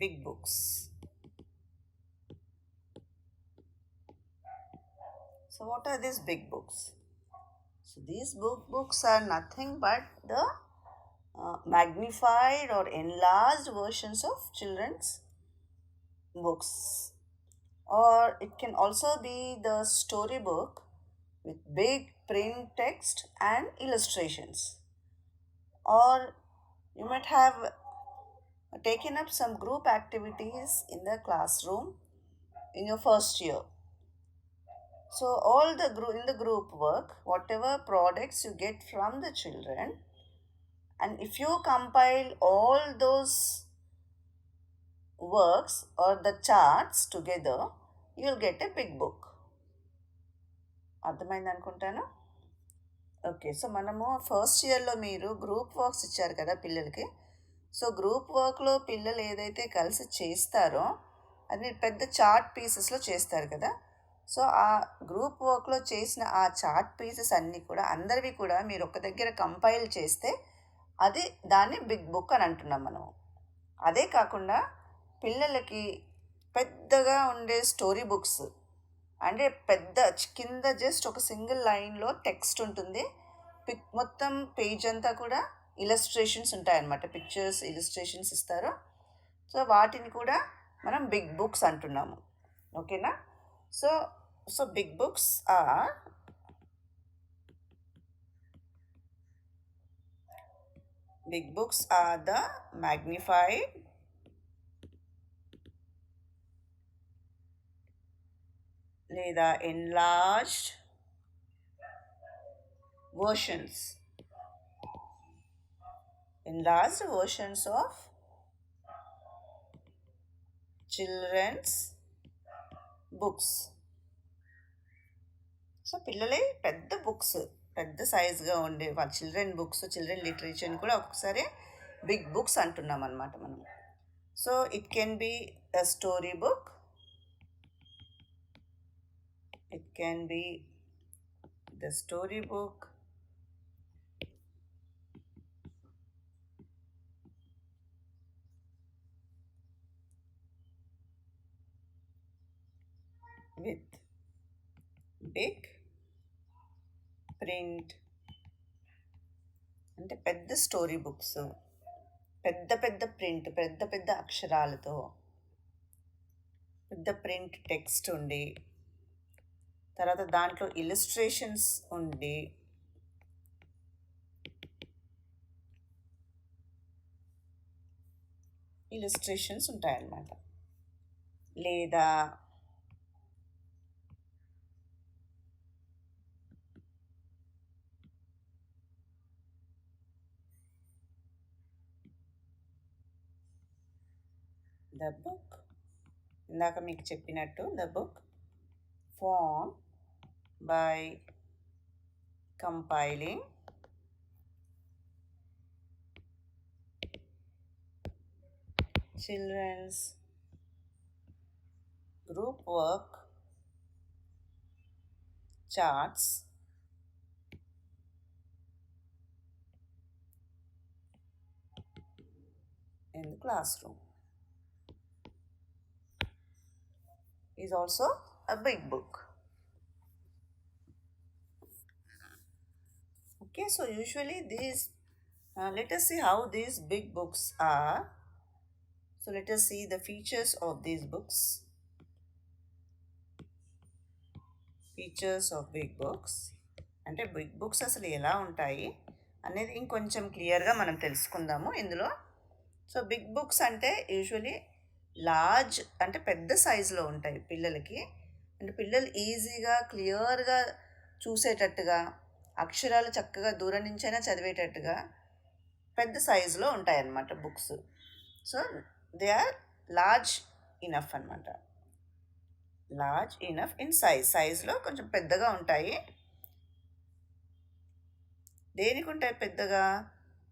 big books. So what are these big books? So these books are nothing but the magnified or enlarged versions of children's books, or it can also be the storybook with big print text and illustrations, or you might have taken up some group activities in the classroom in your first year. So all the group in the group work, whatever products you get from the children, and if you compile all those works or the charts together, you'll get a big book. అర్థమైంది అనుకుంటాను. Okay, so మనము first ఇయర్లో మీరు group works ఇచ్చారు కదా పిల్లలకి. So group వర్క్లో పిల్లలు ఏదైతే కలిసి చేస్తారో అది మీరు పెద్ద చార్ట్ పీసెస్లో చేస్తారు కదా. సో ఆ గ్రూప్ వర్క్లో చేసిన ఆ చార్ట్ పీసెస్ అన్నీ కూడా అందరివి కూడా మీరు ఒక దగ్గర కంపైల్ చేస్తే అది దాన్ని బిగ్ బుక్ అని అంటున్నాం మనం. అదే కాకుండా పిల్లలకి పెద్దగా ఉండే స్టోరీ బుక్స్, అంటే పెద్ద కింద జస్ట్ ఒక సింగిల్ లైన్లో టెక్స్ట్ ఉంటుంది, మొత్తం పేజ్ అంతా కూడా ఇలస్ట్రేషన్స్ ఉంటాయన్నమాట, పిక్చర్స్ ఇలస్ట్రేషన్స్ ఇస్తారు. సో వాటిని కూడా మనం బిగ్ బుక్స్ అంటున్నాము. ఓకేనా? So so big books are the magnified లేదా enlarged versions of children's books. So పిల్లలే పెద్ద బుక్స్, పెద్ద సైజ్గా ఉండే వాళ్ళ చిల్డ్రన్ బుక్స్, చిల్డ్రన్ లిటరేచర్ని కూడా ఒక్కొక్కసారి బిగ్ బుక్స్ అంటున్నాం అనమాట మనం. So it can be a storybook, it can be the storybook, with big print, అంటే పెద్ద స్టోరీ బుక్స్, పెద్ద పెద్ద ప్రింట్, పెద్ద పెద్ద అక్షరాలతో పెద్ద ప్రింట్ టెక్స్ట్ ఉండి, తర్వాత దాంట్లో ఇలస్ట్రేషన్స్ ఉండి, ఇలస్ట్రేషన్స్ ఉంటాయన్నమాట. లేదా ద బుక్, ఇందాక మీకు చెప్పినట్టు the book form by compiling children's group work charts in the classroom is also a big book. Okay, so usually these, let us see how these big books are. So let us see the features of these books. Features of big books అంటే big books అసలు ఎలా ఉంటాయి అనేది ఇంకొంచెం క్లియర్గా మనం తెలుసుకుందాము ఇందులో. సో బిగ్ బుక్స్ అంటే యూజువలీ లార్జ్, అంటే పెద్ద సైజులో ఉంటాయి పిల్లలకి, అంటే పిల్లలు ఈజీగా క్లియర్గా చూసేటట్టుగా, అక్షరాలు చక్కగా దూరం నుంచైనా చదివేటట్టుగా పెద్ద సైజులో ఉంటాయి అన్నమాట books. So they are large enough అనమాట, లార్జ్ ఇనఫ్ ఇన్ సైజ్లో కొంచెం పెద్దగా ఉంటాయి. దేనికి ఉంటాయి పెద్దగా?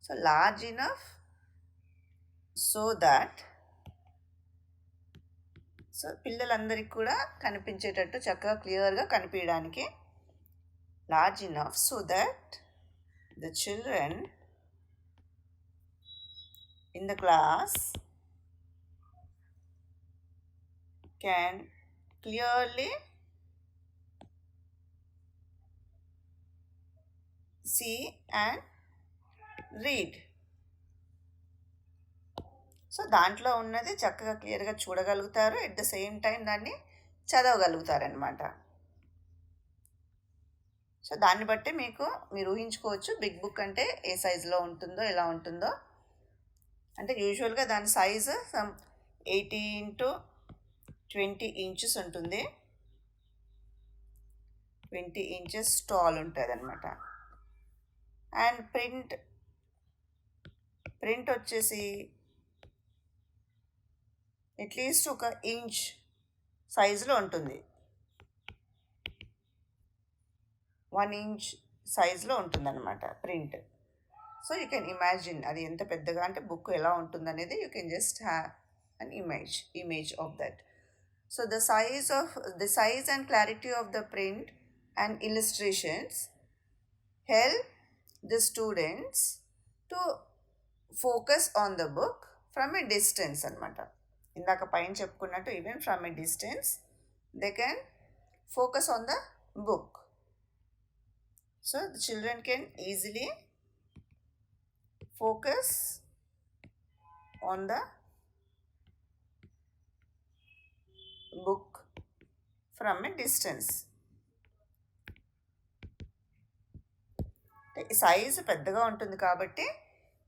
So large enough so that, so పిల్లలందరికీ కూడా కనిపించేటట్టు చక్కగా క్లియర్గా కనిపించడానికి large enough so that the children in the class can clearly see and read. So దాంట్లో ఉన్నది చక్కగా క్లియర్గా చూడగలుగుతారు, ఎట్ ద సేమ్ టైం దాన్ని చదవగలుగుతారనమాట. సో దాన్ని బట్టి మీరు ఊహించుకోవచ్చు బిగ్ బుక్ అంటే ఏ సైజులో ఉంటుందో, ఎలా ఉంటుందో. అంటే యూజువల్గా దాని సైజు సమ్ 18 to 20 inches ఉంటుంది. 20 inches టాల్ ఉంటుంది అనమాట. అండ్ ప్రింట్ వచ్చేసి అట్లీస్ట్ 1 inch సైజులో ఉంటుంది. 1 inch సైజులో ఉంటుందన్నమాట print. So you can imagine అది ఎంత పెద్దగా అంటే బుక్ ఎలా ఉంటుందనేది you can just have an image of that. So the size and clarity of the print and illustrations help the students to focus on the book from a distance అనమాట. ఇందాక పైన చెప్పుకున్నట్టు even from a distance they can focus on the book. So the children can easily focus on the book from a distance. Size పెద్దగా ఉంటుంది కాబట్టి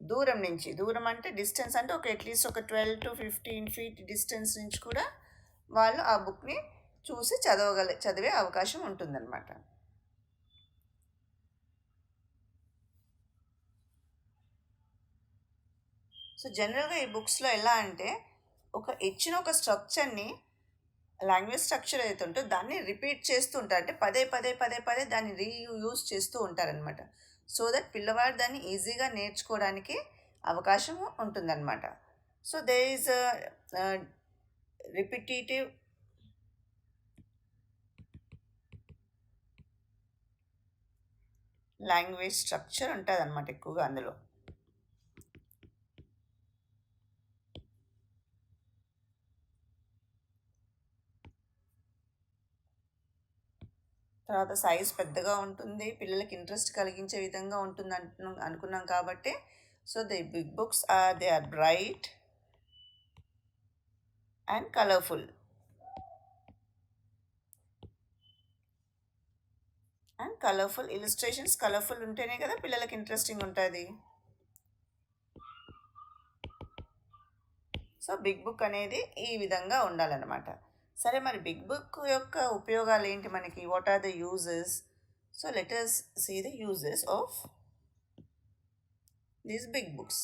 దూరం అంటే distance అంటే అట్లీస్ట్ 12 to 15 feet డిస్టెన్స్ నుంచి కూడా వాళ్ళు ఆ బుక్ని చూసి చదివే అవకాశం ఉంటుందన్నమాట. సో జనరల్గా ఈ బుక్స్లో ఎలా అంటే ఇచ్చిన ఒక స్ట్రక్చర్ని, లాంగ్వేజ్ స్ట్రక్చర్ అయితే ఉంటుందో దాన్ని రిపీట్ చేస్తూ ఉంటారు. అంటే పదే దాన్ని రీయూజ్ చేస్తూ ఉంటారనమాట. సో దట్ పిల్లవాడు దాన్ని ఈజీగా నేర్చుకోవడానికి అవకాశం ఉంటుందన్నమాట. So they is repetitive language structure ఉంటుంది అనమాట ఎక్కువగా అందులో. తర్వాత సైజ్ పెద్దగా ఉంటుంది, పిల్లలకి ఇంట్రెస్ట్ కలిగించే విధంగా ఉంటుంది అనుకున్నాం కాబట్టి. So the big books they are bright and colourful. Illustrations colourful ఉంటేనే కదా పిల్లలకి ఇంట్రెస్టింగ్ ఉంటుంది. సో బిగ్ బుక్ అనేది ఈ విధంగా ఉండాలన్నమాట. సరే, మరి బిగ్ బుక్ యొక్క ఉపయోగాలు ఏంటి మనకి? What are the uses? So let us see the uses of these big books.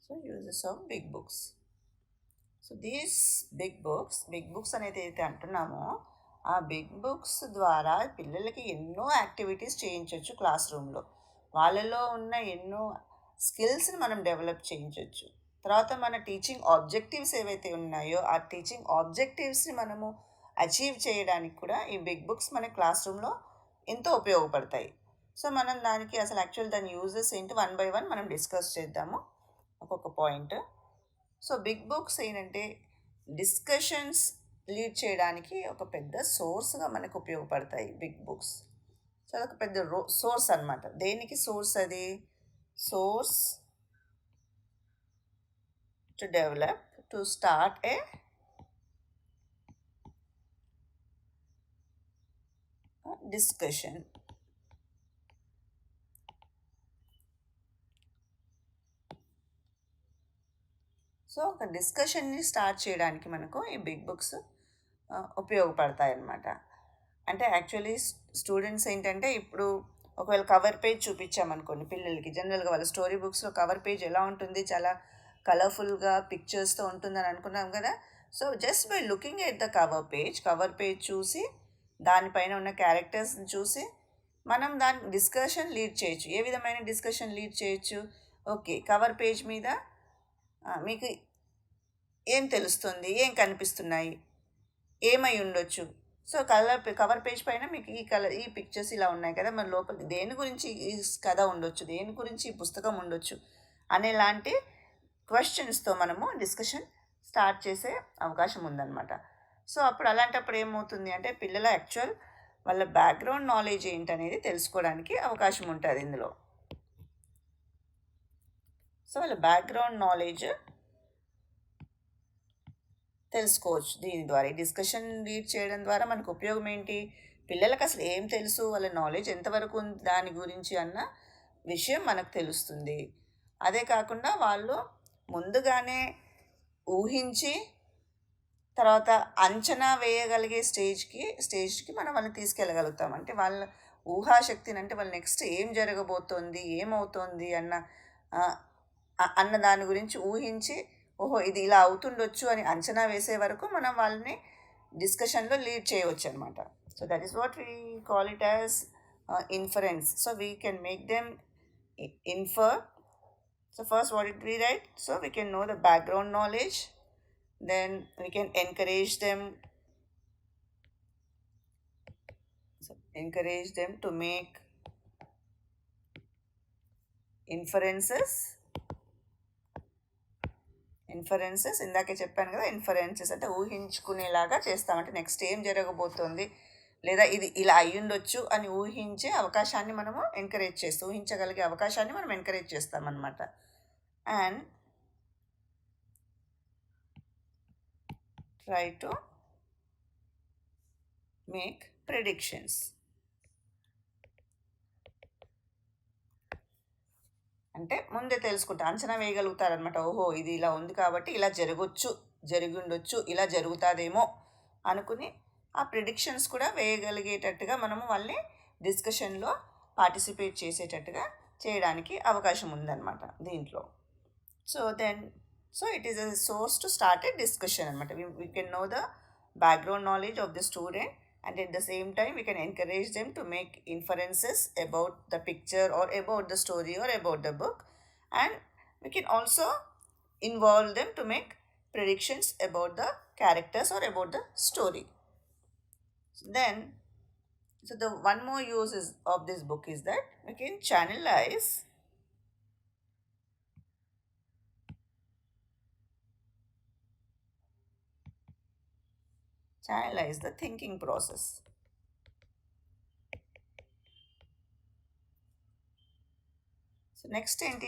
So uses of big books. So these big books అనేది అయితే అంటున్నామో ఆ బిగ్ బుక్స్ ద్వారా పిల్లలకి ఎన్నో యాక్టివిటీస్ చేయించవచ్చు క్లాస్ రూమ్లో. వాళ్ళలో ఉన్న ఎన్నో స్కిల్స్ని మనం డెవలప్ చేయించవచ్చు. తర్వాత మన టీచింగ్ ఆబ్జెక్టివ్స్ ఏవైతే ఉన్నాయో ఆ టీచింగ్ ఆబ్జెక్టివ్స్ని మనము అచీవ్ చేయడానికి కూడా ఈ బిగ్ బుక్స్ మన క్లాస్ రూమ్లో ఎంతో ఉపయోగపడతాయి. సో మనం దానికి అసలు యాక్చువల్ దాని యూజెస్ ఏంటి 1 by 1 మనం డిస్కస్ చేద్దాము ఒక్కొక్క పాయింట్. సో బిగ్ బుక్స్ ఏంటంటే డిస్కషన్స్ లీడ్ చేయడానికి ఒక పెద్ద సోర్స్గా మనకు ఉపయోగపడతాయి బిగ్ బుక్స్. సో అదొక పెద్ద సోర్స్ అనమాట. దేనికి సోర్స్ అది? Source to develop, to start A discussion. So ఒక డిస్కషన్ని స్టార్ట్ చేయడానికి మనకు ఈ బిగ్ బుక్స్ ఉపయోగపడతాయి అన్నమాట. అంటే యాక్చువల్లీ స్టూడెంట్స్ ఏంటంటే ఇప్పుడు ఒకవేళ కవర్ పేజ్ చూపించామనుకోండి పిల్లలకి, జనరల్గా వాళ్ళ స్టోరీ బుక్స్లో కవర్ పేజ్ ఎలా ఉంటుంది? చాలా కలర్ఫుల్గా పిక్చర్స్తో ఉంటుందని అనుకున్నాం కదా. So just by looking at the cover page చూసి దానిపైన ఉన్న క్యారెక్టర్స్ని చూసి మనం దాని డిస్కషన్ లీడ్ చేయొచ్చు. ఏ విధమైన డిస్కషన్ లీడ్ చేయొచ్చు? ఓకే, కవర్ పేజ్ మీద మీకు ఏం తెలుస్తుంది, ఏం కనిపిస్తున్నాయి, ఏమై ఉండొచ్చు? సో కవర్ పేజ్ పైన మీకు ఈ పిక్చర్స్ ఇలా ఉన్నాయి కదా, మరి లోపల దేని గురించి ఈ కథ ఉండొచ్చు, దేని గురించి ఈ పుస్తకం ఉండొచ్చు అనేలాంటి క్వశ్చన్స్తో మనము డిస్కషన్ స్టార్ట్ చేసే అవకాశం ఉందన్నమాట. సో అప్పుడు అలాంటప్పుడు ఏమవుతుంది అంటే పిల్లల యాక్చువల్ వాళ్ళ బ్యాక్గ్రౌండ్ నాలెడ్జ్ ఏంటనేది తెలుసుకోవడానికి అవకాశం ఉంటుంది ఇందులో. సో వాళ్ళ బ్యాక్గ్రౌండ్ నాలెడ్జ్ తెలుసుకోవచ్చు దీని ద్వారా. ఈ డిస్కషన్ రీడ్ చేయడం ద్వారా మనకు ఉపయోగం ఏంటి, పిల్లలకు అసలు ఏం తెలుసు, వాళ్ళ నాలెడ్జ్ ఎంతవరకు ఉంది దాని గురించి అన్న విషయం మనకు తెలుస్తుంది. అదే కాకుండా వాళ్ళు ముందుగానే ఊహించి తర్వాత అంచనా వేయగలిగే స్టేజ్కి మనం వాళ్ళని తీసుకెళ్ళగలుగుతాం. అంటే వాళ్ళ ఊహాశక్తిని, అంటే వాళ్ళు నెక్స్ట్ ఏం జరగబోతోంది, ఏమవుతోంది అన్న దాని గురించి ఊహించి ఓహో ఇది ఇలా అవుతుండొచ్చు అని అంచనా వేసే వరకు మనం వాళ్ళని డిస్కషన్లో లీడ్ చేయవచ్చు అనమాట. So that is what we call it as inference. So we can make them infer. So first what it we write, so we can know the background knowledge, then we can encourage them to make inferences. ఇందాకే చెప్పాను కదా, inferences అంటే ఊహించుకునేలాగా చేస్తామంటే next ఏం జరగబోతోంది లేదా ఇది ఇలా అయ్యుండొచ్చు అని ఊహించే అవకాశాన్ని మనము ఊహించగలిగే అవకాశాన్ని మనం ఎంకరేజ్ చేస్తామన్నమాట. And try to make predictions. అంటే ముందే తెలుసుకుంటా, అంచనా వేయగలుగుతారనమాట. ఓహో ఇది ఇలా ఉంది కాబట్టి ఇలా జరిగుండొచ్చు, ఇలా జరుగుతుందేమో అనుకుని ఆ ప్రిడిక్షన్స్ కూడా వేయగలిగేటట్టుగా మనము వాళ్ళని డిస్కషన్లో పార్టిసిపేట్ చేసేటట్టుగా చేయడానికి అవకాశం ఉందన్నమాట దీంట్లో. So it is a source to start a discussion అనమాట. We can know the background knowledge of the student, and at the same time we can encourage them to make inferences about the picture or about the story or about the book, and we can also involve them to make predictions about the characters or about the story. So the one more use of this book is that we can channelize the thinking process. So next ఏంటి,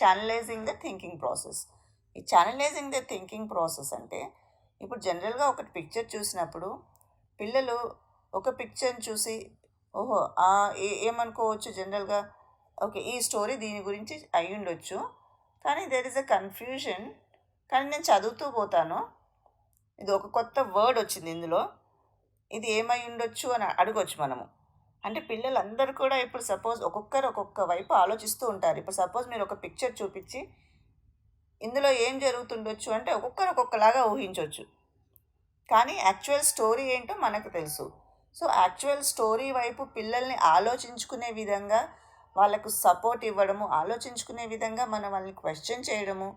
channelising the thinking process. ఈ channelising the thinking process అంటే ఇప్పుడు జనరల్గా ఒక picture చూసినప్పుడు పిల్లలు ఒక పిక్చర్ని చూసి ఓహో ఏమనుకోవచ్చు జనరల్గా, ఓకే ఈ స్టోరీ దీని గురించి అయి ఉండొచ్చు, కానీ దేర్ ఇస్ అ కన్ఫ్యూజన్. కానీ నేను చదువుతూ పోతాను, ఇది ఒక కొత్త వర్డ్ వచ్చింది ఇందులో, ఇది ఏమై ఉండొచ్చు అని అడగొచ్చు మనము. అంటే పిల్లలందరూ కూడా ఇప్పుడు సపోజ్ ఒక్కొక్క వైపు ఆలోచిస్తూ ఉంటారు. ఇప్పుడు సపోజ్ మీరు ఒక పిక్చర్ చూపించి ఇందులో ఏం జరుగుతుండొచ్చు అంటే ఒక్కొక్కలాగా ఊహించవచ్చు, కానీ యాక్చువల్ స్టోరీ ఏంటో మనకు తెలుసు. సో యాక్చువల్ స్టోరీ వైపు పిల్లల్ని ఆలోచించుకునే విధంగా వాళ్ళకు సపోర్ట్ ఇవ్వడము, ఆలోచించుకునే విధంగా మనం వాళ్ళని క్వశ్చన్ చేయడము,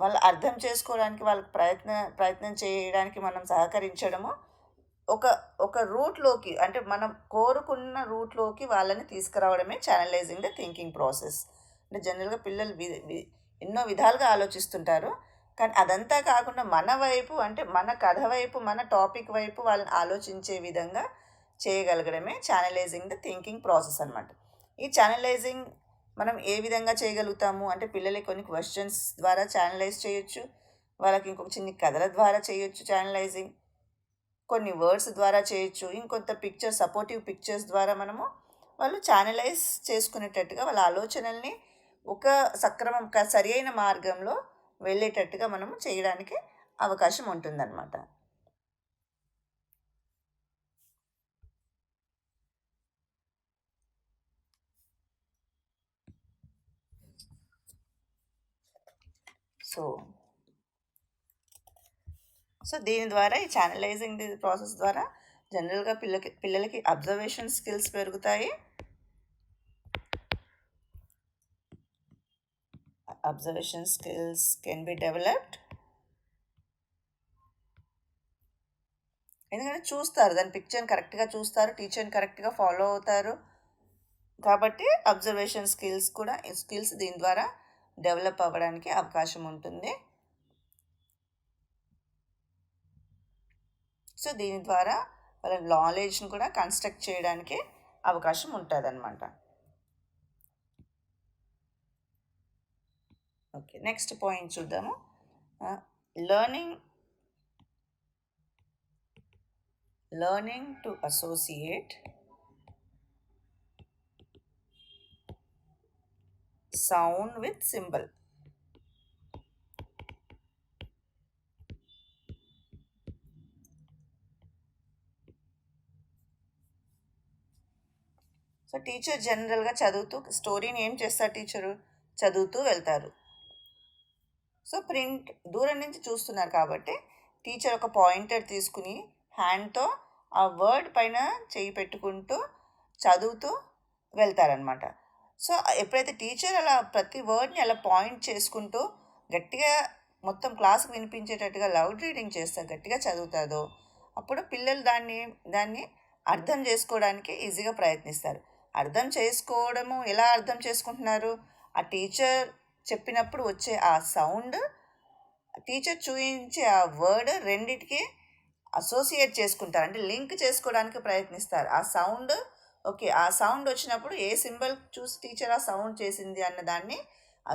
వాళ్ళు అర్థం చేసుకోవడానికి వాళ్ళకి ప్రయత్నం చేయడానికి మనం సహకరించడము, ఒక రూట్లోకి అంటే మనం కోరుకున్న రూట్లోకి వాళ్ళని తీసుకురావడమే ఛానలైజింగ్ ద థింకింగ్ ప్రాసెస్. అంటే జనరల్గా పిల్లలు ఎన్నో విధాలుగా ఆలోచిస్తుంటారు, కానీ అదంతా కాకుండా మన వైపు అంటే మన కథ వైపు మన టాపిక్ వైపు వాళ్ళని ఆలోచించే విధంగా చేయగలగడమే ఛానలైజింగ్ ద థింకింగ్ ప్రాసెస్ అనమాట. ఈ ఛానలైజింగ్ మనం ఏ విధంగా చేయగలుగుతాము అంటే పిల్లలకి కొన్ని క్వశ్చన్స్ ద్వారా ఛానలైజ్ చేయొచ్చు, వాళ్ళకి ఇంకొక చిన్న కథల ద్వారా చేయొచ్చు ఛానలైజింగ్, కొన్ని వర్డ్స్ ద్వారా చేయొచ్చు, ఇంకొంత సపోర్టివ్ పిక్చర్స్ ద్వారా మనము వాళ్ళు ఛానలైజ్ చేసుకునేటట్టుగా వాళ్ళ ఆలోచనల్ని ఒక సరి అయిన మార్గంలో వెళ్ళేటట్టుగా మనము చేయడానికి అవకాశం ఉంటుందన్నమాట. సో దీని ద్వారా ఈ ఛానలైజింగ్ ప్రాసెస్ ద్వారా జనరల్గా పిల్లలకి అబ్జర్వేషన్ స్కిల్స్ పెరుగుతాయి, observation skills can be developed, ఎందుకంటే చూస్తారు, దాని పిక్చర్ని కరెక్ట్గా చూస్తారు, టీచర్ని కరెక్ట్గా ఫాలో అవుతారు. కాబట్టి అబ్జర్వేషన్ స్కిల్స్ దీని ద్వారా డెవలప్ అవ్వడానికి అవకాశం ఉంటుంది. సో దీని ద్వారా వాళ్ళ నాలెడ్జ్ని కూడా కన్స్ట్రక్ట్ చేయడానికి అవకాశం ఉంటుంది అన్నమాట. ఓకే, నెక్స్ట్ పాయింట్ చూద్దాము. Learning to associate sound with symbol. So teacher జనరల్గా చదువుతూ స్టోరీని ఏం చేస్తారు, టీచరు చదువుతూ వెళ్తారు. సో ప్రింట్ దూరం నుంచి చూస్తున్నారు కాబట్టి టీచర్ ఒక పాయింటర్ తీసుకుని హ్యాండ్తో ఆ వర్డ్ పైన చేయి పెట్టుకుంటూ చదువుతూ వెళ్తారనమాట. సో ఎప్పుడైతే టీచర్ అలా ప్రతి వర్డ్ని అలా పాయింట్ చేసుకుంటూ గట్టిగా మొత్తం క్లాస్కి వినిపించేటట్టుగా లౌడ్ రీడింగ్ చేస్తారు, గట్టిగా చదువుతాదో అప్పుడు పిల్లలు దాన్ని అర్థం చేసుకోవడానికి ఈజీగా ప్రయత్నిస్తారు. అర్థం చేసుకోవడము ఎలా అర్థం చేసుకుంటున్నారు, ఆ టీచర్ చెప్పినప్పుడు వచ్చే ఆ సౌండ్, టీచర్ చూపించే ఆ వర్డ్ రెండిటికి అసోసియేట్ చేసుకుంటారు, అంటే లింక్ చేసుకోవడానికి ప్రయత్నిస్తారు. ఆ సౌండ్ ఓకే, ఆ సౌండ్ వచ్చినప్పుడు ఏ సింబల్ చూసి టీచర్ ఆ సౌండ్ చేసింది అన్న దాన్ని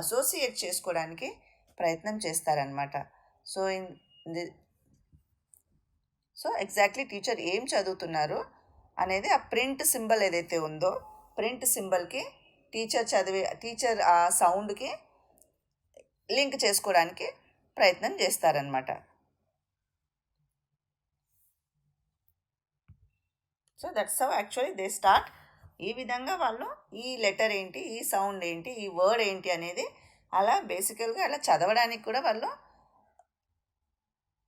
అసోసియేట్ చేసుకోవడానికి ప్రయత్నం చేస్తారనమాట. సో సో ఎగ్జాక్ట్లీ టీచర్ ఏం చదువుతున్నారు అనేది ఆ ప్రింట్ సింబల్ ఏదైతే ఉందో ప్రింట్ సింబల్కి టీచర్ ఆ సౌండ్కి లింక్ చేసుకోవడానికి ప్రయత్నం చేస్తారనమాట. So that's how actually they start. ఈ విధంగా వాళ్ళు ఈ లెటర్ ఏంటి, ఈ సౌండ్ ఏంటి, ఈ వర్డ్ ఏంటి అనేది అలా బేసికల్గా అలా చదవడానికి కూడా వాళ్ళు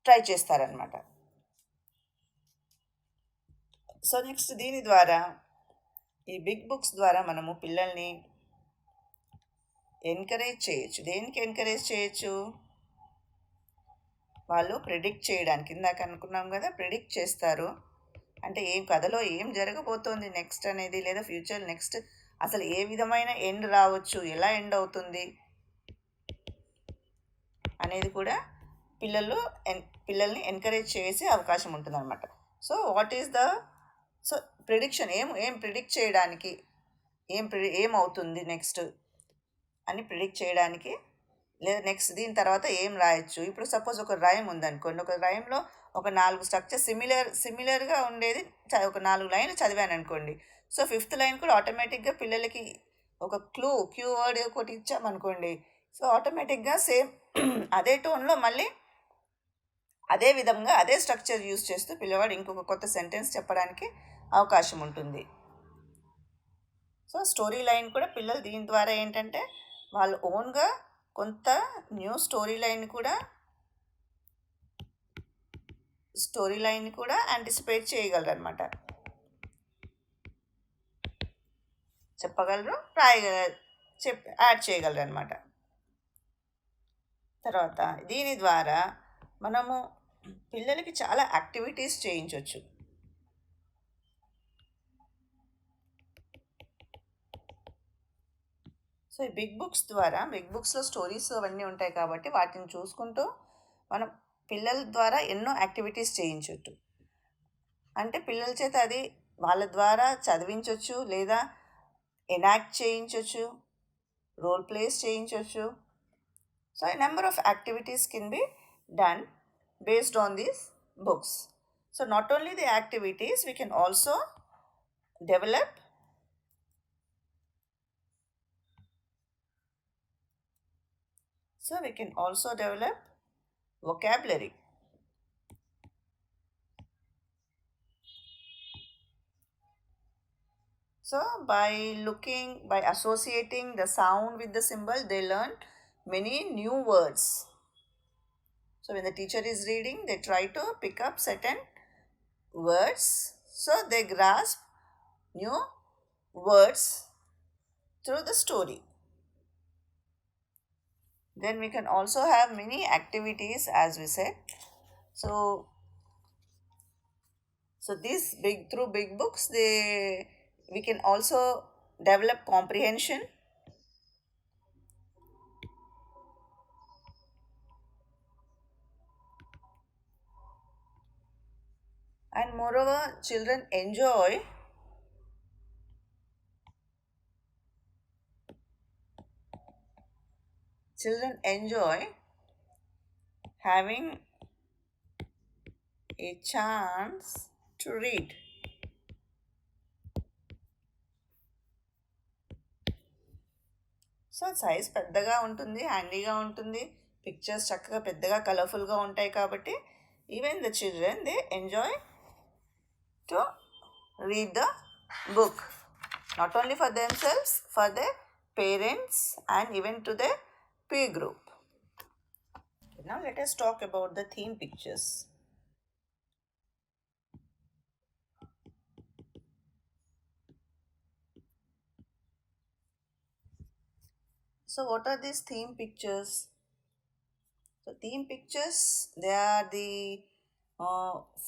ట్రై చేస్తారనమాట. సో నెక్స్ట్ దీని ద్వారా ఈ బిగ్ బుక్స్ ద్వారా మనము పిల్లల్ని ఎంకరేజ్ చేయొచ్చు. దేనికి ఎంకరేజ్ చేయొచ్చు, వాళ్ళు ప్రిడిక్ట్ చేయడానికి. ఇందాక అనుకున్నాం కదా, ప్రిడిక్ట్ చేస్తారు అంటే కథలో ఏం జరగబోతోంది నెక్స్ట్ అనేది, లేదా ఫ్యూచర్ నెక్స్ట్ అసలు ఏ విధమైన ఎండ్ రావచ్చు, ఎలా ఎండ్ అవుతుంది అనేది కూడా పిల్లల్ని ఎంకరేజ్ చేసే అవకాశం ఉంటుంది అనమాట. So what is the so prediction ఏం ప్రిడిక్ట్ చేయడానికి, ఏమవుతుంది నెక్స్ట్ అని ప్రిడిక్ట్ చేయడానికి, లేదా నెక్స్ట్ దీని తర్వాత ఏం రాయొచ్చు. ఇప్పుడు సపోజ్ ఒక రైమ్ ఉందనుకోండి, ఒక రైమ్లో ఒక 4 స్ట్రక్చర్ సిమిలర్గా ఉండేది ఒక 4 లైన్లు చదివాను అనుకోండి. సో 5th లైన్ కూడా ఆటోమేటిక్గా పిల్లలకి ఒక క్యూ వర్డ్ ఒకటి ఇచ్చామనుకోండి, సో ఆటోమేటిక్గా సేమ్ అదే టోన్లో మళ్ళీ అదే విధంగా అదే స్ట్రక్చర్ యూస్ చేస్తూ పిల్లవాడు ఇంకొక కొత్త సెంటెన్స్ చెప్పడానికి అవకాశం ఉంటుంది. సో స్టోరీ లైన్ కూడా పిల్లలు దీని ద్వారా ఏంటంటే వాళ్ళు ఓన్గా కొంత న్యూ స్టోరీ లైన్ కూడా యాంటిసిపేట్ చేయగలరు అనమాట, చెప్పగలరు, యాడ్ చేయగలరు అనమాట. తర్వాత దీని ద్వారా మనము పిల్లలకి చాలా యాక్టివిటీస్ చేయించవచ్చు. సో ఈ బిగ్ బుక్స్లో స్టోరీస్ అవన్నీ ఉంటాయి కాబట్టి వాటిని చూసుకుంటూ మనం పిల్లల ద్వారా ఎన్నో యాక్టివిటీస్ చేయించవచ్చు. అంటే పిల్లల చేత అది వాళ్ళ ద్వారా చదివించవచ్చు, లేదా ఎనాక్ట్ చేయించవచ్చు, రోల్ ప్లేస్ చేయించవచ్చు. So a number of activities can be done based on these books. So not only the activities, we can also develop vocabulary. So by associating the sound with the symbol, they learn many new words. So when the teacher is reading, they try to pick up certain words, so they grasp new words through the story. Then we can also have many activities, as we said. So So through big books, we can also develop comprehension, and moreover children enjoy having a chance to read. So size పెద్దగా ఉంటుంది, హ్యాండీగా ఉంటుంది, pictures చక్కగా పెద్దగా కలర్ఫుల్గా ఉంటాయి కాబట్టి even the children they enjoy to read the book, not only for themselves, for their parents and even to their peer group. Now let us talk about the theme pictures. So what are these theme pictures? So theme pictures, they are the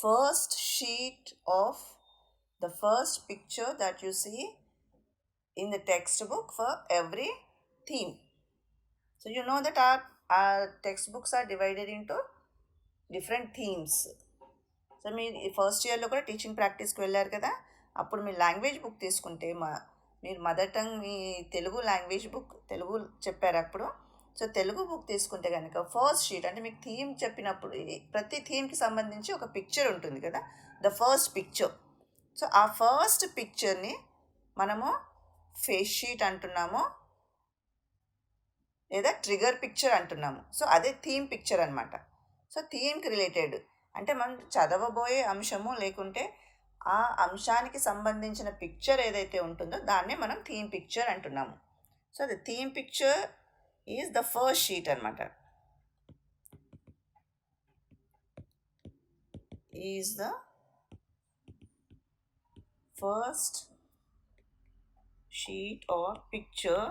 first sheet of the first picture that you see in the textbook for every theme. So you know that our textbooks are divided into different themes. So మీరు first ఇయర్లో కూడా teaching ప్రాక్టీస్కి వెళ్ళారు కదా, అప్పుడు మీరు language book తీసుకుంటే మీరు mother tongue మీ Telugu language book Telugu చెప్పారు అప్పుడు. సో తెలుగు బుక్ తీసుకుంటే కనుక ఫస్ట్ షీట్ అంటే మీకు థీమ్ చెప్పినప్పుడు ప్రతి థీమ్కి సంబంధించి ఒక పిక్చర్ ఉంటుంది కదా, ద ఫస్ట్ పిక్చర్. సో ఆ ఫస్ట్ పిక్చర్ని మనము ఫేస్ షీట్ అంటున్నాము లేదా ట్రిగర్ పిక్చర్ అంటున్నాము. సో అదే థీమ్ పిక్చర్ అనమాట. సో థీమ్కి రిలేటెడ్ అంటే మనం చదవబోయే అంశము లేకుంటే ఆ అంశానికి సంబంధించిన పిక్చర్ ఏదైతే ఉంటుందో దాన్నే మనం థీమ్ పిక్చర్ అంటున్నాము. So the theme picture is the first sheet అనమాట, is the first sheet or picture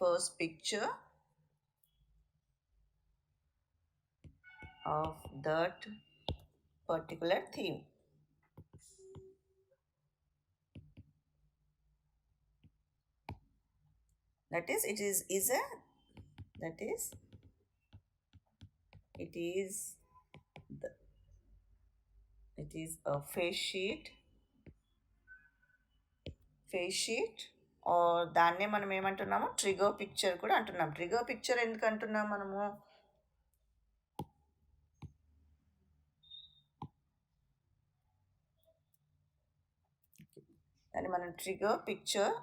first picture of that particular theme. That is it is a that is it is the it is a face sheet or దాన్నే మనం ఏమంటున్నాము trigger picture కూడా అంటున్నాం. Trigger picture ఎందుకు అంటున్నాం మనము, దాన్ని మనం trigger picture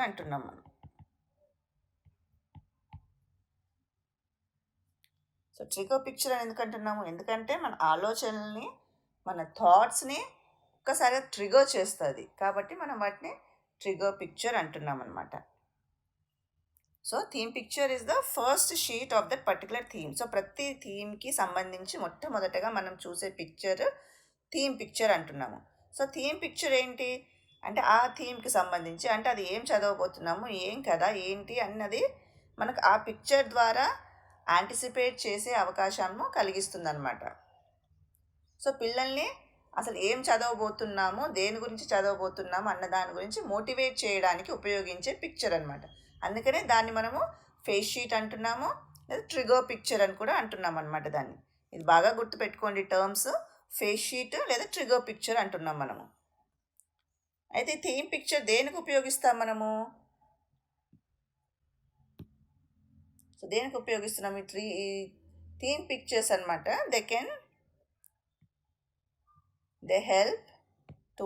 అంటున్నాం మనం. సో ట్రిగర్ పిక్చర్ అని ఎందుకు అంటున్నాము, ఎందుకంటే మన ఆలోచనల్ని మన థాట్స్ని ఒక్కసారిగా ట్రిగర్ చేస్తుంది కాబట్టి మనం వాటిని ట్రిగర్ పిక్చర్ అంటున్నాం అనమాట. So theme picture is the first sheet of that particular theme. So ప్రతి థీమ్కి సంబంధించి మొట్టమొదటగా మనం చూసే పిక్చర్ థీమ్ పిక్చర్ అంటున్నాము. సో థీమ్ పిక్చర్ ఏంటి అంటే ఆ థీమ్కి సంబంధించి అంటే అది ఏం చదవబోతున్నాము, ఏం కదా ఏంటి అన్నది మనకు ఆ పిక్చర్ ద్వారా యాంటిసిపేట్ చేసే అవకాశాన్ని కలిగిస్తుంది అనమాట. సో పిల్లల్ని అసలు ఏం చదవబోతున్నాము, దేని గురించి చదవబోతున్నాము అన్న దాని గురించి మోటివేట్ చేయడానికి ఉపయోగించే పిక్చర్ అనమాట. అందుకనే దాన్ని మనము ఫేస్ షీట్ అంటున్నాము లేదా ట్రిగర్ పిక్చర్ అని కూడా అంటున్నాం అనమాట. దాన్ని ఇది బాగా గుర్తుపెట్టుకోండి టర్మ్స్, ఫేస్ షీట్ లేదా ట్రిగర్ పిక్చర్ అంటున్నాం మనము. అయితే థీమ్ పిక్చర్ దేనికి ఉపయోగిస్తాం మనము, సో దేనికి ఉపయోగిస్తున్నాం ఈ థీమ్ పిక్చర్స్ అనమాట. they help to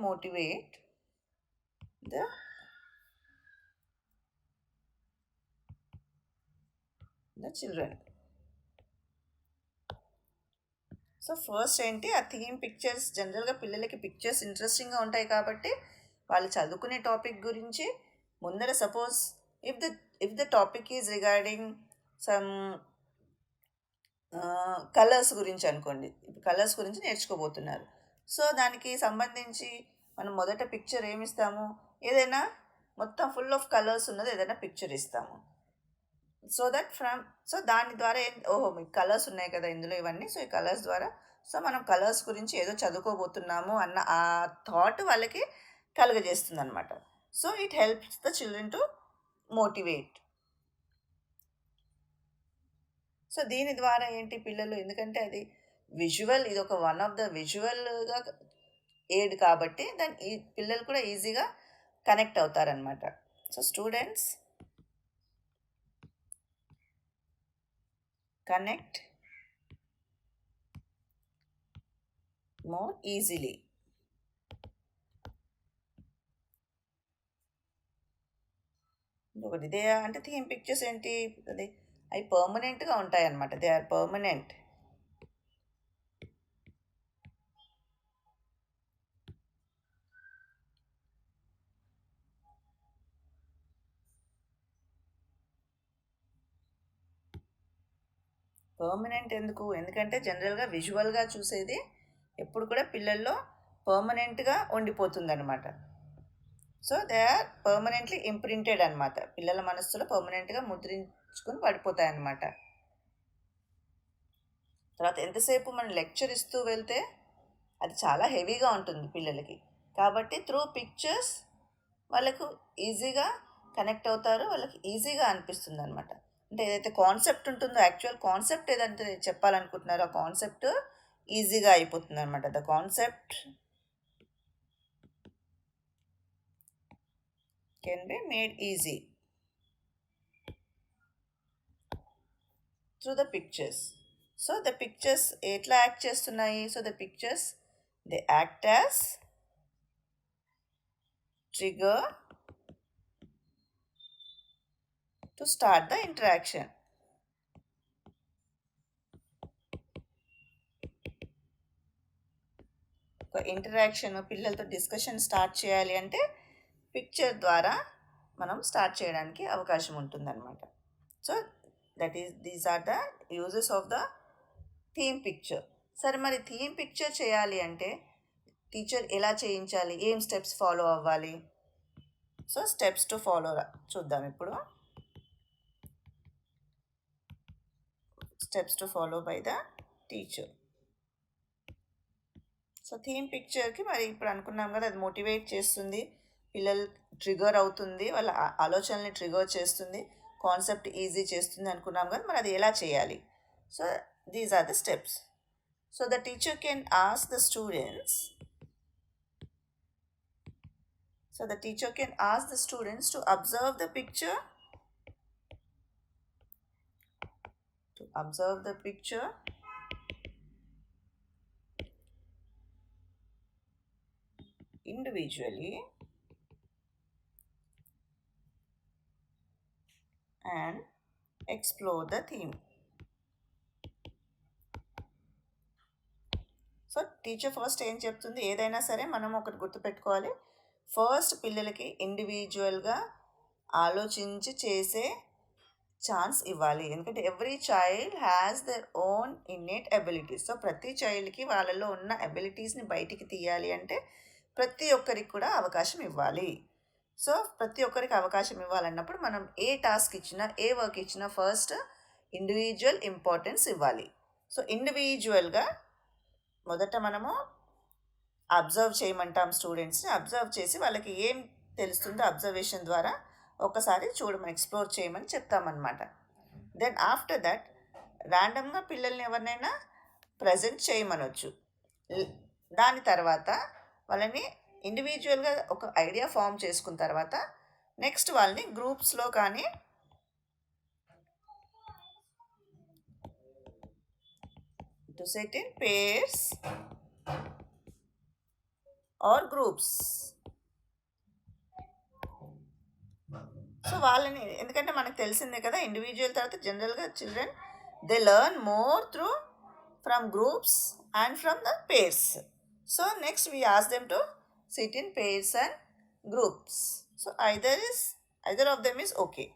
motivate the children. So first ఏంటి ఆ థీమ్ పిక్చర్స్, జనరల్గా పిల్లలకి పిక్చర్స్ ఇంట్రెస్టింగ్గా ఉంటాయి కాబట్టి వాళ్ళు చదువుకునే టాపిక్ గురించి ముందర suppose if the topic is regarding some colours గురించి అనుకోండి. ఇప్పుడు కలర్స్ గురించి నేర్చుకోబోతున్నారు. సో, దానికి సంబంధించి మనం మొదట పిక్చర్ ఏమిస్తాము? ఏదైనా మొత్తం ఫుల్ ఆఫ్ కలర్స్ ఉన్నది ఏదైనా పిక్చర్ ఇస్తాము. సో దట్ ఫ్రమ్ సో దాని ద్వారా ఓహో! మీకు కలర్స్ ఉన్నాయి కదా! ఇందులో ఇవన్నీ. సో, ఈ కలర్స్ ద్వారా సో, మనం కలర్స్ గురించి ఏదో చదువుకోబోతున్నాము అన్న ఆ థాట్ వాళ్ళకి కలుగజేస్తుందనమాట. So, it helps the children to motivate. So, దీని ద్వారా ఏంటి పిల్లలు ఎందుకంటే అది విజువల్ ఇదొక వన్ ఆఫ్ ద విజువల్‌గా ఎయిడ్ కాబట్టి దాన్ని ఈ పిల్లలు కూడా ఈజీగా కనెక్ట్ అవుతారనమాట. So, students connect more easily. ఇంకొకటి అంటే థీమ్ పిక్చర్స్ ఏంటి? అది అవి పర్మనెంట్‌గా ఉంటాయన్నమాట. They are permanent. పర్మనెంట్ ఎందుకు? ఎందుకంటే జనరల్‌గా విజువల్‌గా చూసేది ఎప్పుడు కూడా పిల్లల్లో పర్మనెంట్‌గా ఉండిపోతుందనమాట. So, they are permanently imprinted అనమాట. పిల్లల మనస్సులో పర్మనెంట్‌గా ముద్రించుకొని పడిపోతాయన్నమాట. తర్వాత ఎంతసేపు మనం లెక్చర్ ఇస్తూ వెళ్తే అది చాలా హెవీగా ఉంటుంది పిల్లలకి. కాబట్టి త్రూ పిక్చర్స్ వాళ్ళకు ఈజీగా కనెక్ట్ అవుతారు. వాళ్ళకి ఈజీగా అనిపిస్తుందనమాట. అంటే ఏదైతే కాన్సెప్ట్ ఉంటుందో యాక్చువల్ కాన్సెప్ట్ ఏదంటే చెప్పాలనుకుంటున్నారో ఆ కాన్సెప్ట్ ఈజీగా అయిపోతుందనమాట. The concept can be made easy through the pictures. So, the pictures ఎట్లా యాక్ట్ చేస్తున్నాయి? So, the pictures they act as trigger to start the interaction. ఒక ఇంటరాక్షన్ పిల్లలతో డిస్కషన్ స్టార్ట్ చేయాలి అంటే పిక్చర్ ద్వారా మనం స్టార్ట్ చేయడానికి అవకాశం ఉంటుందన్నమాట. So these are the uses of the theme picture. సరే మరి థీమ్ పిక్చర్ చేయాలి అంటే టీచర్ ఎలా చేయించాలి? ఏం స్టెప్స్ ఫాలో అవ్వాలి? సో స్టెప్స్ టు ఫాలో చూద్దాం ఇప్పుడు. Steps to follow by the teacher. So theme పిక్చర్కి మరి ఇప్పుడు అనుకున్నాం కదా అది మోటివేట్ చేస్తుంది, పిల్లలు ట్రిగర్ అవుతుంది, వాళ్ళ ఆలోచనల్ని ట్రిగర్ చేస్తుంది, కాన్సెప్ట్ ఈజీ చేస్తుంది అనుకున్నాం కదా, మరి అది ఎలా చేయాలి? So these are the steps. So the teacher can ask the students to observe the picture individually and explore the theme. So teacher first ఏం చెప్తుంది? ఏదైనా సరే మనం ఒకటి గుర్తుపెట్టుకోవాలి. ఫస్ట్ పిల్లలకి ఇండివిజువల్గా ఆలోచించి చేసే ఛాన్స్ ఇవ్వాలి. ఎందుకంటే every child has their own innate abilities. So ప్రతి చైల్డ్కి వాళ్ళలో ఉన్న అబిలిటీస్ని బయటికి తీయాలి అంటే ప్రతి ఒక్కరికి కూడా అవకాశం ఇవ్వాలి. సో ప్రతి ఒక్కరికి అవకాశం ఇవ్వాలన్నప్పుడు మనం ఏ టాస్క్ ఇచ్చినా ఏ వర్క్ ఇచ్చినా ఫస్ట్ ఇండివిజువల్ ఇంపార్టెన్స్ ఇవ్వాలి. సో ఇండివిజువల్గా మొదట మనము అబ్జర్వ్ చేయమంటాం స్టూడెంట్స్ని. అబ్జర్వ్ చేసి వాళ్ళకి ఏం తెలుస్తుందో అబ్జర్వేషన్ ద్వారా ఒకసారి చూడమని ఎక్స్ప్లోర్ చేయమని చెప్తామన్నమాట. దెన్ ఆఫ్టర్ దట్ ర్యాండమ్గా పిల్లల్ని ఎవరినైనా ప్రజెంట్ చేయమనొచ్చు. దాని తర్వాత వాళ్ళని ఇండివిజువల్గా ఒక ఐడియా ఫామ్ చేసుకున్న తర్వాత నెక్స్ట్ వాళ్ళని గ్రూప్స్లో కానీ to set in pairs or groups. So వాళ్ళని ఎందుకంటే మనకు తెలిసిందే కదా ఇండివిజువల్ తర్వాత జనరల్గా children they learn more through from groups and from the pairs. So next we ask them to sit in pairs and groups. So either of them is okay.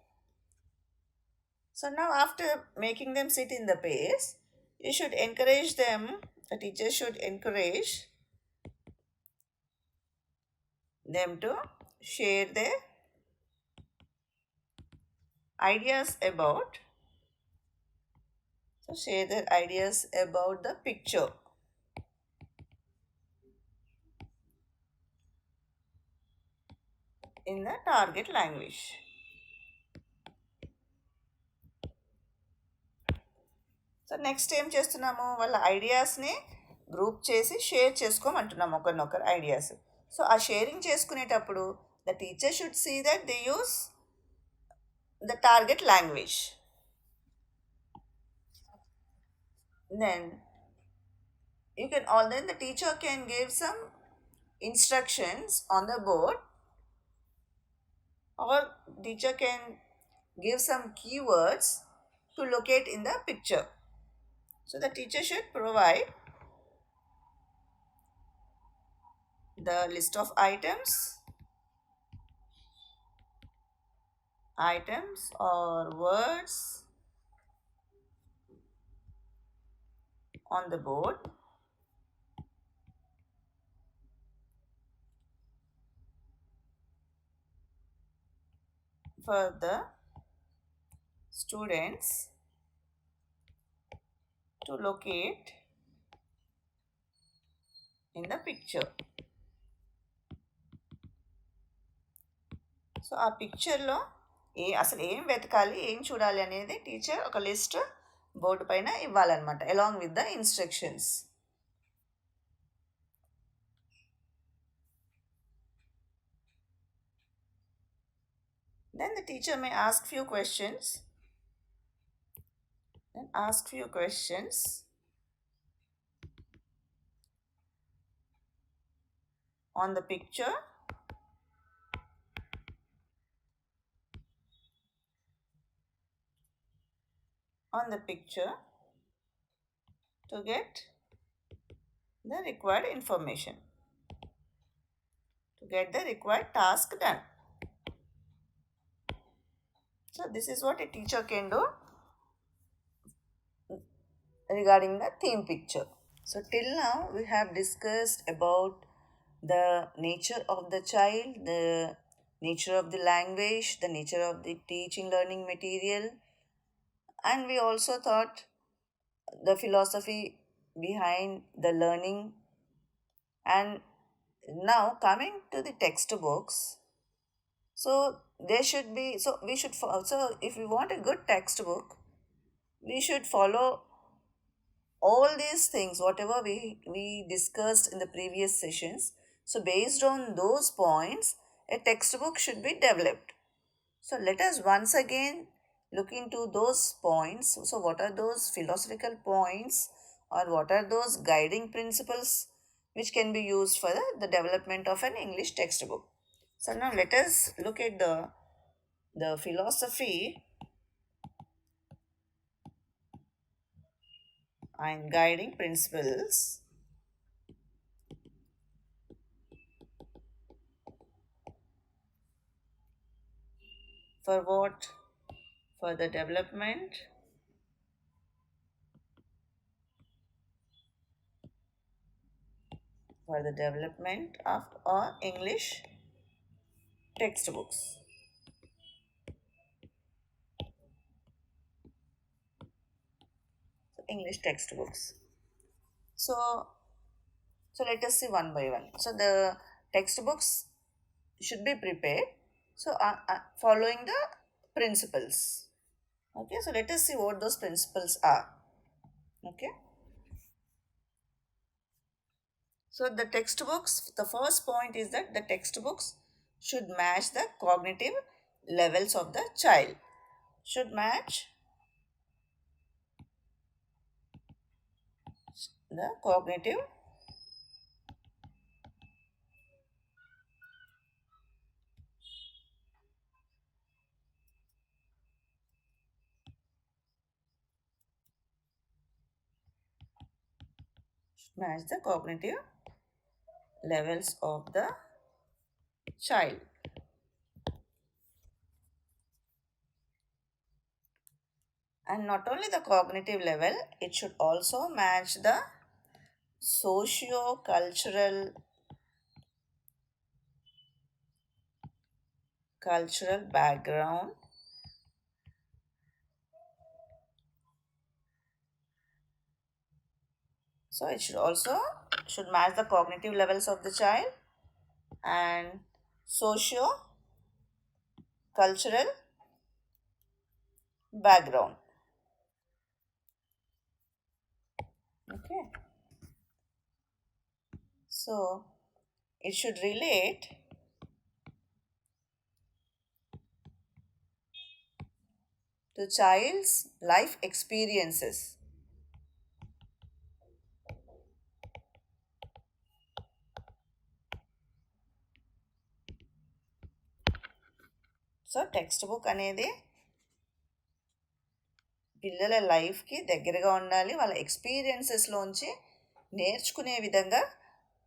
So now after making them sit in the pace, you should encourage them, the teacher should encourage them to share their ideas about, so share their ideas about the picture in the target language. So next ఏం చేస్తున్నాము, వాళ్ళ ఐడియాస్ని group చేసి share చేసుకోమంటున్నాము ఒకరినొకరు ఐడియాస్. So ఆ sharing చేసుకునేటప్పుడు the teacher should see that they use the target language. Then you can all then the teacher can give some instructions on the board, or teacher can give some keywords to locate in the picture. So the teacher should provide the list of items or words on the board. For the students to locate in the picture. So ఆ పిక్చర్లో అసలు ఏం వెతకాలి, ఏం చూడాలి అనేది teacher ఒక list board పైన ఇవ్వాలన్నమాట, along with the instructions. Then the teacher may ask few questions. On the picture. To get the required information, to get the required task done. So this is what a teacher can do regarding the theme picture. So till now we have discussed about the nature of the child, the nature of the language, the nature of the teaching learning material, and we also thought the philosophy behind the learning. And now coming to the textbooks, so there should be, so we should so if we want a good textbook, we should follow all these things whatever we discussed in the previous sessions. So based on those points, a textbook should be developed. So let us once again look into those points. So what are those philosophical points, or what are those guiding principles which can be used for the development of an English textbook? So now let us look at the philosophy and guiding principles for what? For the development of our English textbooks. English textbooks. So let us see one by one. So the textbooks should be prepared, so following the principles. Okay, so let us see what those principles are. Okay, so the textbooks, the first point is that the textbooks should match the cognitive levels of the child. Should match the cognitive levels of the child. And not only the cognitive level, it should also match the socio-cultural background. So it should match the cognitive levels of the child and socio cultural background. Okay, so it should relate to child's life experiences. So text book అనేది పిల్లల లైఫ్కి దగ్గరగా ఉండాలి, వాళ్ళ ఎక్స్పీరియన్సెస్లోంచి నేర్చుకునే విధంగా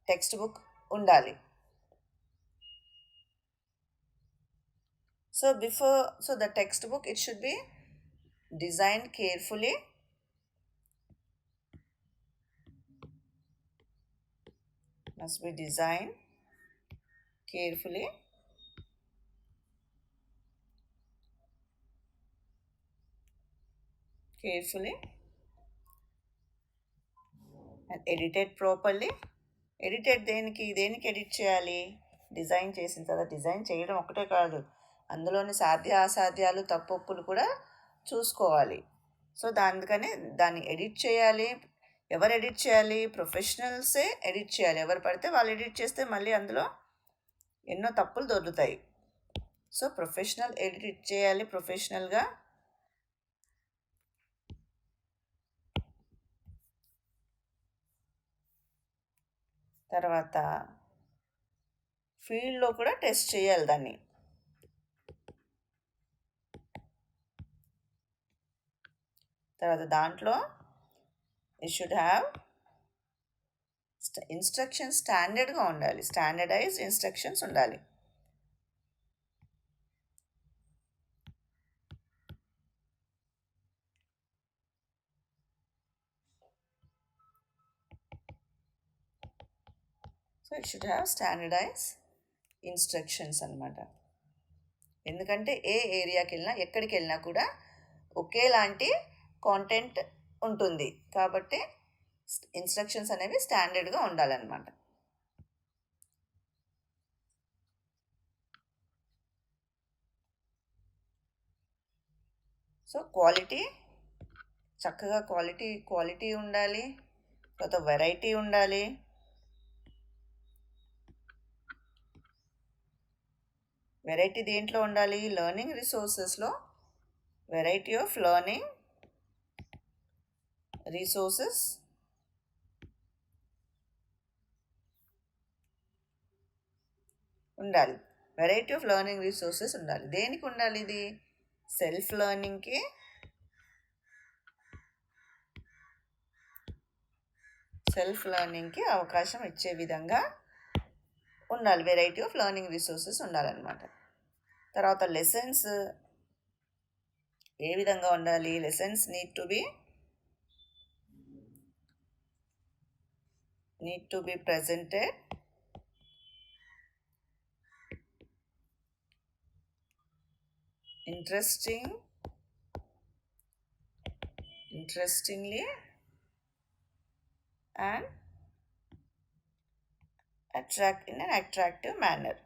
text book ఉండాలి. So the textbook, it should be designed carefully, must be designed carefully, and edited properly. Edited దేనికి ఎడిట్ చేయాలి? డిజైన్ చేసిన తర్వాత డిజైన్ చేయడం ఒకటే కాదు, అందులోని అసాధ్యాలు తప్పొప్పులు కూడా చూసుకోవాలి. సో దానికని దాన్ని ఎడిట్ చేయాలి. ఎవరు ఎడిట్ చేయాలి? ప్రొఫెషనల్సే ఎడిట్ చేయాలి. ఎవరు పడితే వాళ్ళు ఎడిట్ చేస్తే మళ్ళీ అందులో ఎన్నో తప్పులు దొరుకుతాయి. సో ప్రొఫెషనల్ ఎడిట్ చేయాలి, ప్రొఫెషనల్గా. తర్వాత ఫీల్డ్లో కూడా టెస్ట్ చేయాలి దాన్ని. తర్వాత దాంట్లో ఇట్ షుడ్ హ్యావ్ ఇన్స్ట్రక్షన్స్ స్టాండర్డ్గా ఉండాలి, స్టాండర్డైజ్డ్ ఇన్స్ట్రక్షన్స్ ఉండాలి. So it should have standardize instructions అనమాట. ఎందుకంటే ఏ ఏరియాకి వెళ్ళినా ఎక్కడికి వెళ్ళినా కూడా ఒకేలాంటి కాంటెంట్ ఉంటుంది కాబట్టి ఇన్స్ట్రక్షన్స్ అనేవి స్టాండర్డ్గా ఉండాలన్నమాట. సో చక్కగా క్వాలిటీ ఉండాలి, తర్వాత వెరైటీ ఉండాలి. వెరైటీ దేంట్లో ఉండాలి? లెర్నింగ్ రిసోర్సెస్లో వెరైటీ ఆఫ్ లెర్నింగ్ రిసోర్సెస్ ఉండాలి. వెరైటీ ఆఫ్ లెర్నింగ్ రిసోర్సెస్ ఉండాలి. దేనికి ఉండాలి? ఇది సెల్ఫ్ లెర్నింగ్కి, అవకాశం ఇచ్చే విధంగా ఉండాలి. వెరైటీ ఆఫ్ లెర్నింగ్ రిసోర్సెస్ ఉండాలన్నమాట. తర్వాత లెసన్స్ ఏ విధంగా ఉండాలి? Lessons need to be presented interestingly and in an attractive manner.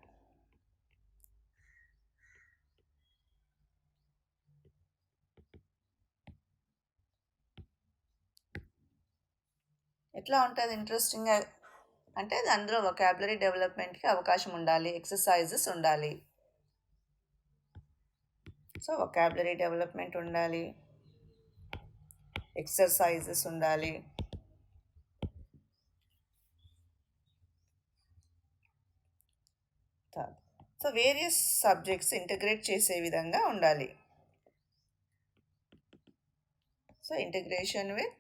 ఎట్లా ఉంటుంది ఇంట్రెస్టింగ్ అంటే అందులో వొకాబులరీ డెవలప్మెంట్కి అవకాశం ఉండాలి, ఎక్సర్సైజెస్ ఉండాలి. సో వొకాబులరీ డెవలప్మెంట్ ఉండాలి, ఎక్సర్సైజెస్ ఉండాలి. సో వేరియస్ సబ్జెక్ట్స్ ఇంటిగ్రేట్ చేసే విధంగా ఉండాలి. So integration with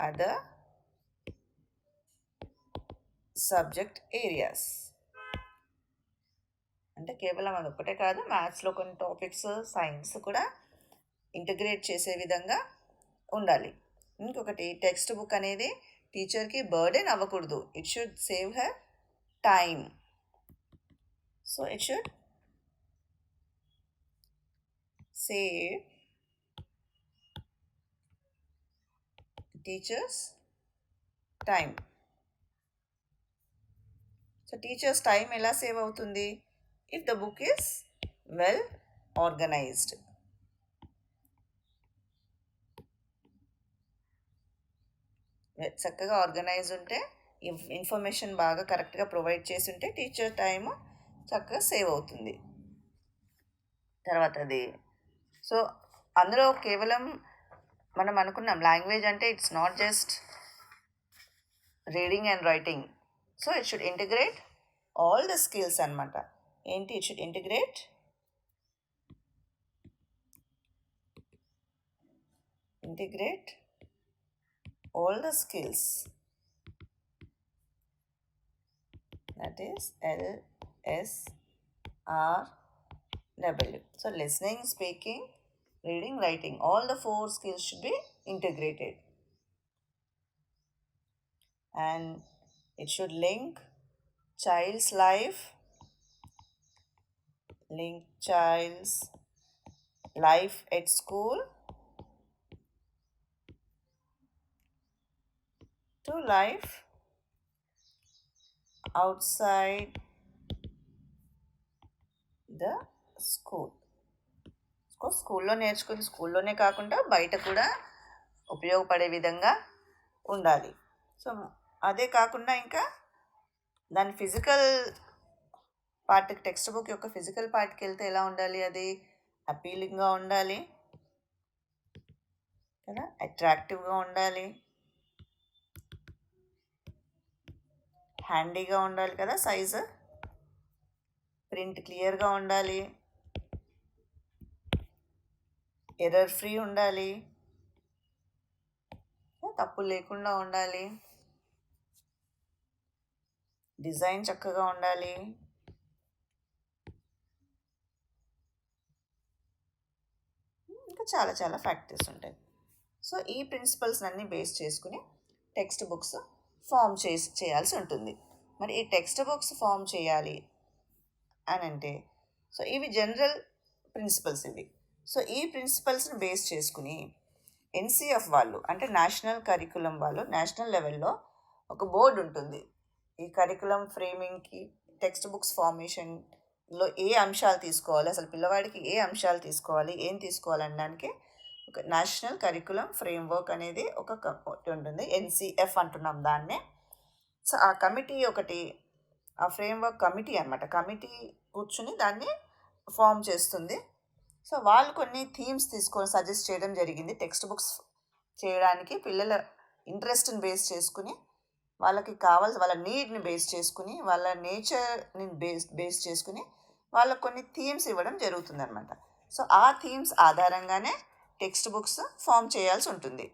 other subject areas, అంటే కేవలం అది ఒక్కటే కాదు, మ్యాథ్స్లో కొన్ని టాపిక్స్, సైన్స్ కూడా ఇంటిగ్రేట్ చేసే విధంగా ఉండాలి. ఇంకొకటి టెక్స్ట్ బుక్ అనేది టీచర్కి బర్డెన్ అవ్వకూడదు. It should save her time. So it should save teachers time. So teachers time ఎలా సేవ్ అవుతుంది? If the book is well organised. చక్కగా ఆర్గనైజ్ ఉంటే, ఇన్ఫర్మేషన్ బాగా కరెక్ట్గా ప్రొవైడ్ చేసి ఉంటే టీచర్ టైము చక్కగా సేవ్ అవుతుంది. తర్వాతది సో అందులో కేవలం మనం అనుకున్నాం లాంగ్వేజ్ అంటే it's not just reading and writing. So it should integrate all the skills అనమాట. ఏంటి? It should integrate all the skills, that is LSRW. So listening, speaking, reading, writing, all the 4 skills should be integrated, and it should link child's life at school to life outside the school. స్కూల్లో నేర్చుకుని స్కూల్లోనే కాకుండా బయట కూడా ఉపయోగపడే విధంగా ఉండాలి. So అదే కాకుండా ఇంకా దాని ఫిజికల్ పార్ట్కి, టెక్స్ట్ బుక్ యొక్క ఫిజికల్ పార్ట్కి వెళ్తే ఎలా ఉండాలి? అది అపీలింగ్గా ఉండాలి కదా, అట్రాక్టివ్గా ఉండాలి, హ్యాండీగా ఉండాలి కదా, సైజు, ప్రింట్ క్లియర్గా ఉండాలి, ఎర్రర్ ఫ్రీ ఉండాలి, తప్పులు లేకుండా ఉండాలి, డిజైన్ చక్కగా ఉండాలి, ఇంకా చాలా చాలా ఫ్యాక్టర్స్ ఉంటాయి. సో ఈ ప్రిన్సిపల్స్ అన్నీ బేస్ చేసుకుని టెక్స్ట్ బుక్స్ ఫామ్ చేయాల్సి ఉంటుంది. మరి ఈ టెక్స్ట్ బుక్స్ ఫామ్ చేయాలి అని అంటే సో ఇవి జనరల్ ప్రిన్సిపల్స్ ఇవి. సో ఈ ప్రిన్సిపల్స్ని బేస్ చేసుకుని ఎన్సిఎఫ్ వాళ్ళు, అంటే నేషనల్ కరికులం వాళ్ళు, నేషనల్ లెవెల్లో ఒక బోర్డు ఉంటుంది. ఈ కరికులం ఫ్రేమింగ్కి, టెక్స్ట్ బుక్స్ ఫార్మేషన్లో ఏ అంశాలు తీసుకోవాలి, అసలు పిల్లవాడికి ఏ అంశాలు తీసుకోవాలి, ఏం తీసుకోవాలనడానికి ఒక నేషనల్ కరికులం ఫ్రేమ్వర్క్ అనేది ఒకటి ఉంటుంది. ఎన్సిఎఫ్ అంటున్నాం దాన్నే. సో ఆ కమిటీ ఒకటి, ఆ ఫ్రేమ్వర్క్ కమిటీ అనమాట, కమిటీ కూర్చుని దాన్ని ఫామ్ చేస్తుంది. సో వాళ్ళు కొన్ని థీమ్స్ తీసుకొని సజెస్ట్ చేయడం జరిగింది టెక్స్ట్ బుక్స్ చేయడానికి. పిల్లల ఇంట్రెస్ట్ని బేస్ చేసుకుని, వాళ్ళకి కావాల్సిన వాళ్ళ నీడ్ని బేస్ చేసుకుని, వాళ్ళ నేచర్ని బేస్ చేసుకుని వాళ్ళకు కొన్ని థీమ్స్ ఇవ్వడం జరుగుతుంది అనమాట. సో ఆ థీమ్స్ ఆధారంగానే టెక్స్ట్ బుక్స్ ఫామ్ చేయాల్సి ఉంటుంది.